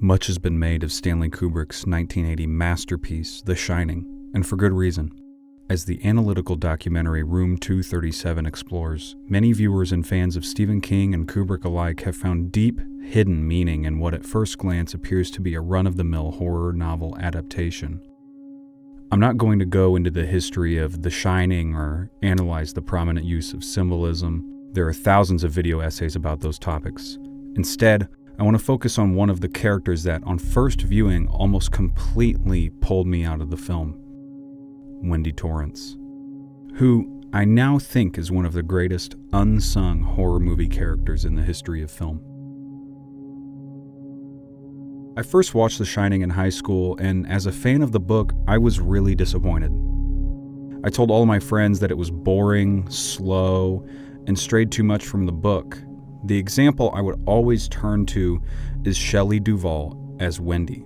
Much has been made of Stanley Kubrick's 1980 masterpiece, The Shining, and for good reason. As the analytical documentary Room 237 explores, many viewers and fans of Stephen King and Kubrick alike have found deep, hidden meaning in what at first glance appears to be a run-of-the-mill horror novel adaptation. I'm not going to go into the history of The Shining or analyze the prominent use of symbolism. There are thousands of video essays about those topics. Instead, I want to focus on one of the characters that, on first viewing, almost completely pulled me out of the film. Wendy Torrance, who I now think is one of the greatest unsung horror movie characters in the history of film. I first watched The Shining in high school, and as a fan of the book, I was really disappointed. I told all my friends that it was boring, slow, and strayed too much from the book. The example I would always turn to is Shelley Duvall as Wendy.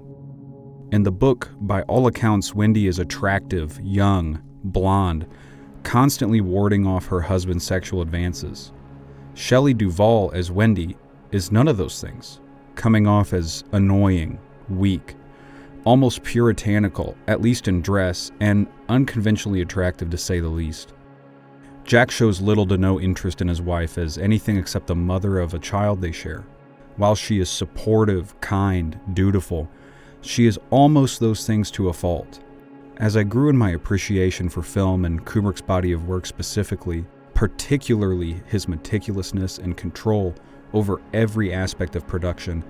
In the book, by all accounts, Wendy is attractive, young, blonde, constantly warding off her husband's sexual advances. Shelley Duvall as Wendy is none of those things, coming off as annoying, weak, almost puritanical, at least in dress, and unconventionally attractive to say the least. Jack shows little to no interest in his wife as anything except the mother of a child they share. While she is supportive, kind, dutiful, she is almost those things to a fault. As I grew in my appreciation for film and Kubrick's body of work specifically, particularly his meticulousness and control over every aspect of production,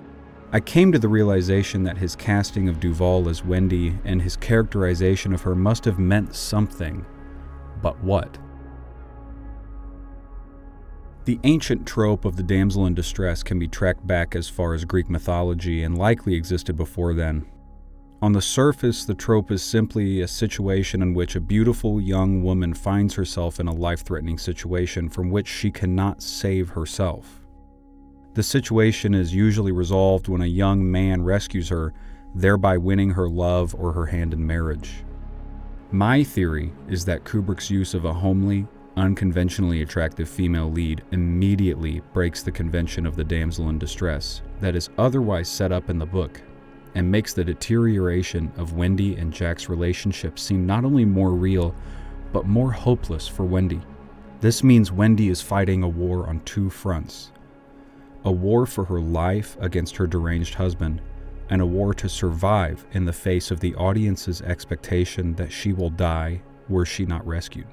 I came to the realization that his casting of Duvall as Wendy and his characterization of her must have meant something. But what? The ancient trope of the damsel in distress can be tracked back as far as Greek mythology and likely existed before then. On the surface, the trope is simply a situation in which a beautiful young woman finds herself in a life-threatening situation from which she cannot save herself. The situation is usually resolved when a young man rescues her, thereby winning her love or her hand in marriage. My theory is that Kubrick's use of a homely, unconventionally attractive female lead immediately breaks the convention of the damsel in distress that is otherwise set up in the book, and makes the deterioration of Wendy and Jack's relationship seem not only more real, but more hopeless for Wendy. This means Wendy is fighting a war on two fronts: a war for her life against her deranged husband, and a war to survive in the face of the audience's expectation that she will die were she not rescued.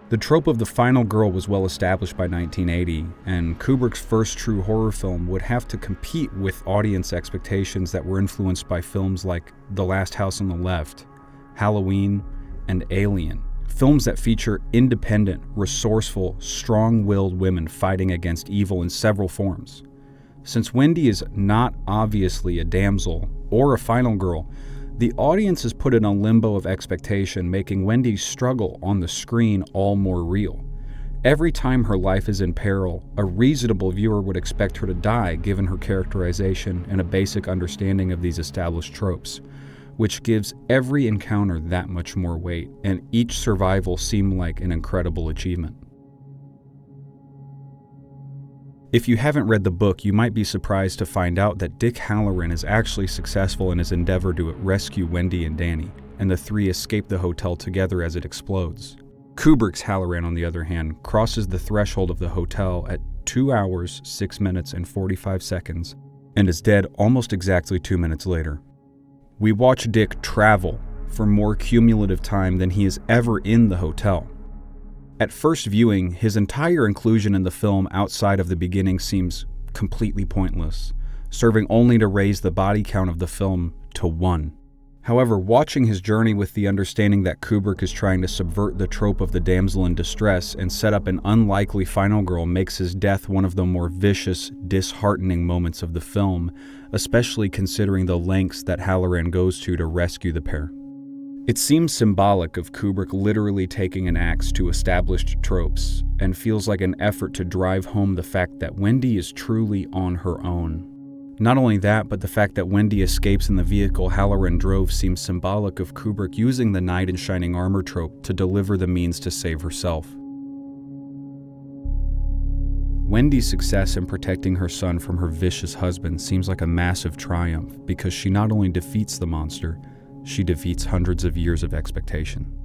The trope of the final girl was well established by 1980, and Kubrick's first true horror film would have to compete with audience expectations that were influenced by films like The Last House on the Left, Halloween, and Alien, films that feature independent, resourceful, strong-willed women fighting against evil in several forms. Since Wendy is not obviously a damsel or a final girl, the audience is put in a limbo of expectation, making Wendy's struggle on the screen all more real. Every time her life is in peril, a reasonable viewer would expect her to die given her characterization and a basic understanding of these established tropes, which gives every encounter that much more weight, and each survival seem like an incredible achievement. If you haven't read the book, you might be surprised to find out that Dick Hallorann is actually successful in his endeavor to rescue Wendy and Danny, and the three escape the hotel together as it explodes. Kubrick's Hallorann, on the other hand, crosses the threshold of the hotel at 2 hours, 6 minutes, and 45 seconds, and is dead almost exactly 2 minutes later. We watch Dick travel for more cumulative time than he is ever in the hotel. At first viewing, his entire inclusion in the film outside of the beginning seems completely pointless, serving only to raise the body count of the film to 1. However, watching his journey with the understanding that Kubrick is trying to subvert the trope of the damsel in distress and set up an unlikely final girl makes his death one of the more vicious, disheartening moments of the film, especially considering the lengths that Hallorann goes to rescue the pair. It seems symbolic of Kubrick literally taking an axe to established tropes, and feels like an effort to drive home the fact that Wendy is truly on her own. Not only that, but the fact that Wendy escapes in the vehicle Hallorann drove seems symbolic of Kubrick using the knight in shining armor trope to deliver the means to save herself. Wendy's success in protecting her son from her vicious husband seems like a massive triumph because she not only defeats the monster, she defeats hundreds of years of expectation.